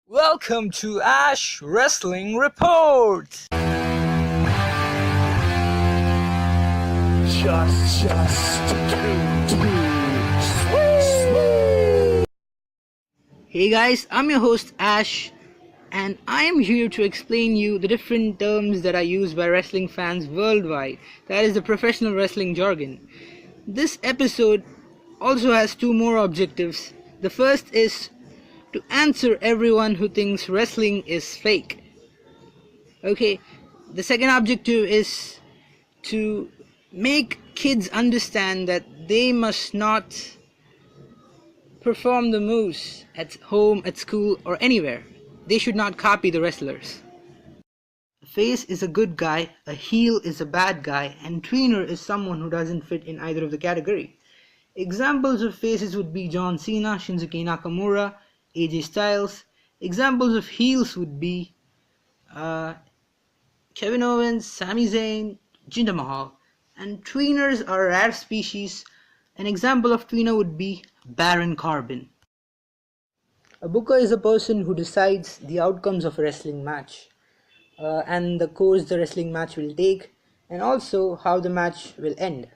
Welcome to Ash Wrestling Report. Hey guys, I'm your host Ash, and I am here to explain you the different terms that are used by wrestling fans worldwide. That is the professional wrestling jargon. This episode also has two more objectives. The first is to answer everyone who thinks wrestling is fake. Okay, the second objective is to make kids understand that they must not perform the moves at home, at school, or anywhere. They should not copy the wrestlers. A face is a good guy, a heel is a bad guy, and tweener is someone who doesn't fit in either of the category. Examples of faces would be John Cena, Shinsuke Nakamura, AJ Styles. Examples of heels would be Kevin Owens, Sami Zayn, Jinder Mahal. And tweeners are a rare species. An example of tweener would be Baron Corbin. A booker is a person who decides the outcomes of a wrestling match and the course the wrestling match will take, and also how the match will end.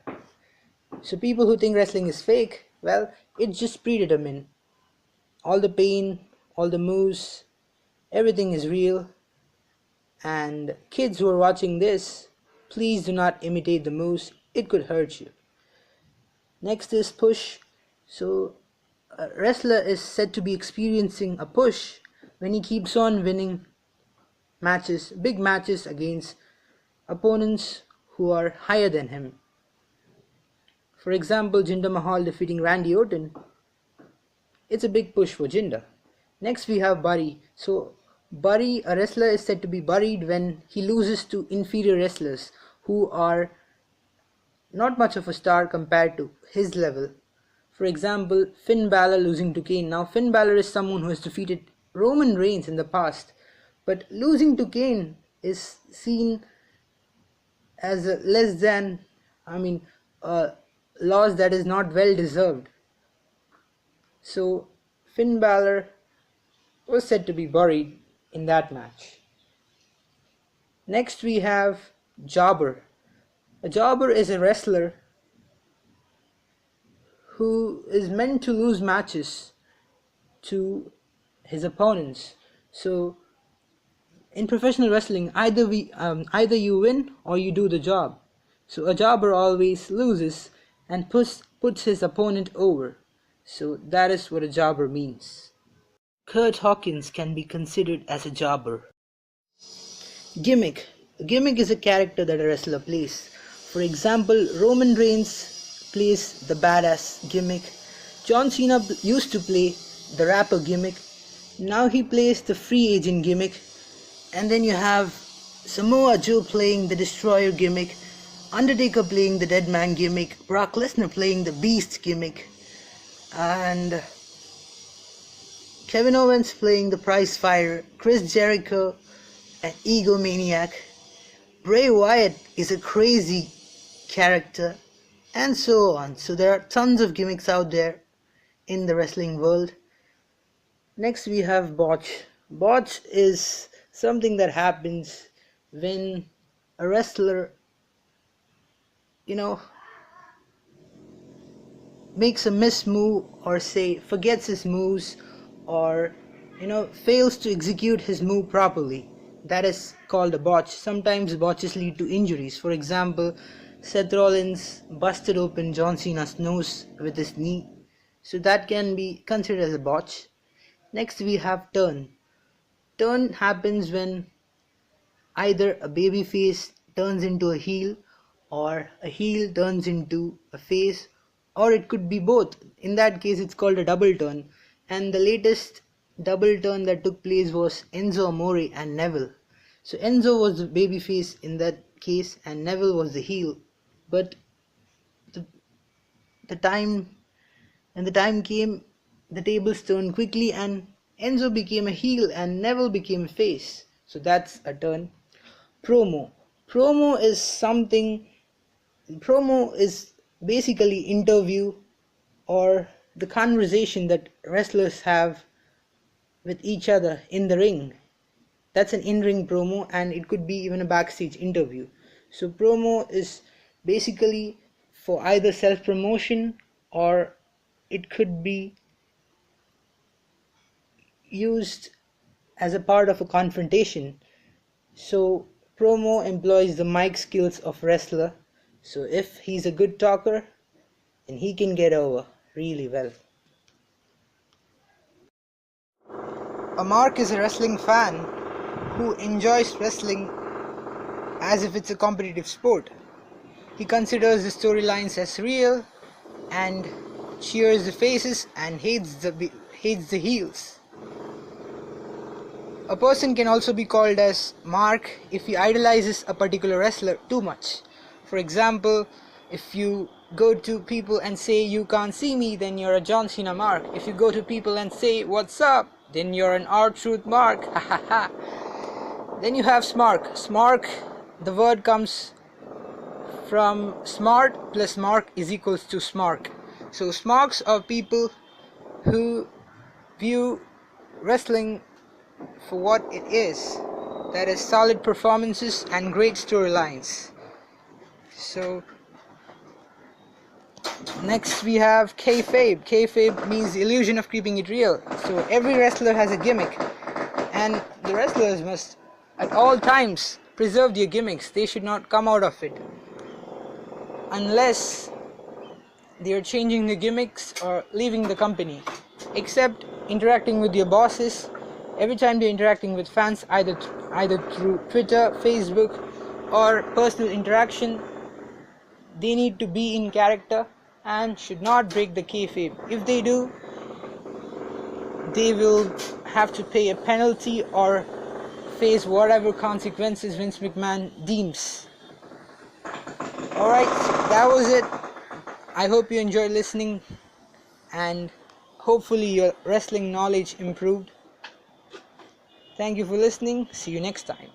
So people who think wrestling is fake, well, it's just predetermined. All the pain, all the moves, everything is real. And kids who are watching this, please do not imitate the moves, it could hurt you. Next is push. So a wrestler is said to be experiencing a push when he keeps on winning matches, big matches against opponents who are higher than him. For example, Jinder Mahal defeating Randy Orton. It's a big push for Jinder. Next we have bury. So bury, a wrestler is said to be buried when he loses to inferior wrestlers who are not much of a star compared to his level. For example, Finn Balor losing to Kane. Now Finn Balor is someone who has defeated Roman Reigns in the past, but losing to Kane is seen as a less than, a loss that is not well deserved. So Finn Balor was said to be buried in that match. Next we have jobber. A jobber is a wrestler who is meant to lose matches to his opponents. So in professional wrestling, either you win or you do the job. So a jobber always loses and puts his opponent over. So that is what a jobber means. Kurt Hawkins can be considered as a jobber. Gimmick. A gimmick is a character that a wrestler plays. For example, Roman Reigns plays the badass gimmick. John Cena used to play the rapper gimmick. Now he plays the free agent gimmick. And then you have Samoa Joe playing the destroyer gimmick, Undertaker playing the dead man gimmick, Brock Lesnar playing the beast gimmick, and Kevin Owens playing the prize fighter, Chris Jericho an egomaniac, Bray Wyatt is a crazy character, and so on. So there are tons of gimmicks out there in the wrestling world. Next we have botch. Botch is something that happens when a wrestler, makes a miss move, or say forgets his moves, or fails to execute his move properly. That is called a botch. Sometimes botches lead to injuries. For example, Seth Rollins busted open John Cena's nose with his knee. So that can be considered as a botch. Next we have turn. Turn happens when either a babyface turns into a heel, or a heel turns into a face, or it could be both. In that case it's called a double turn. And the latest double turn that took place was Enzo Amore and Neville. So Enzo was the babyface in that case and Neville was the heel. But the time came, the tables turned quickly and Enzo became a heel and Neville became a face. So that's a turn. Promo. Promo is basically interview or the conversation that wrestlers have with each other in the ring. That's an in-ring promo, and it could be even a backstage interview. So promo is basically for either self-promotion, or it could be used as a part of a confrontation. So promo employs the mic skills of wrestler. So if he's a good talker, then he can get over really well. A mark is a wrestling fan who enjoys wrestling as if it's a competitive sport. He considers the storylines as real and cheers the faces and hates the heels. A person can also be called as mark if he idolizes a particular wrestler too much. For example, if you go to people and say you can't see me, then you're a John Cena mark. If you go to people and say what's up, then you're an R-Truth mark. Then you have smark. Smark, the word comes from smart plus mark is equals to smark. So smarks are people who view wrestling for what it is, that is solid performances and great storylines. So next we have kayfabe. Kayfabe means the illusion of keeping it real. So every wrestler has a gimmick, and the wrestlers must at all times preserve their gimmicks. They should not come out of it unless they are changing the gimmicks or leaving the company, except interacting with your bosses. Every time they're interacting with fans, either through Twitter, Facebook, or personal interaction, they need to be in character and should not break the kayfabe. If they do, they will have to pay a penalty or face whatever consequences Vince McMahon deems. Alright, that was it. I hope you enjoyed listening, and hopefully your wrestling knowledge improved. Thank you for listening. See you next time.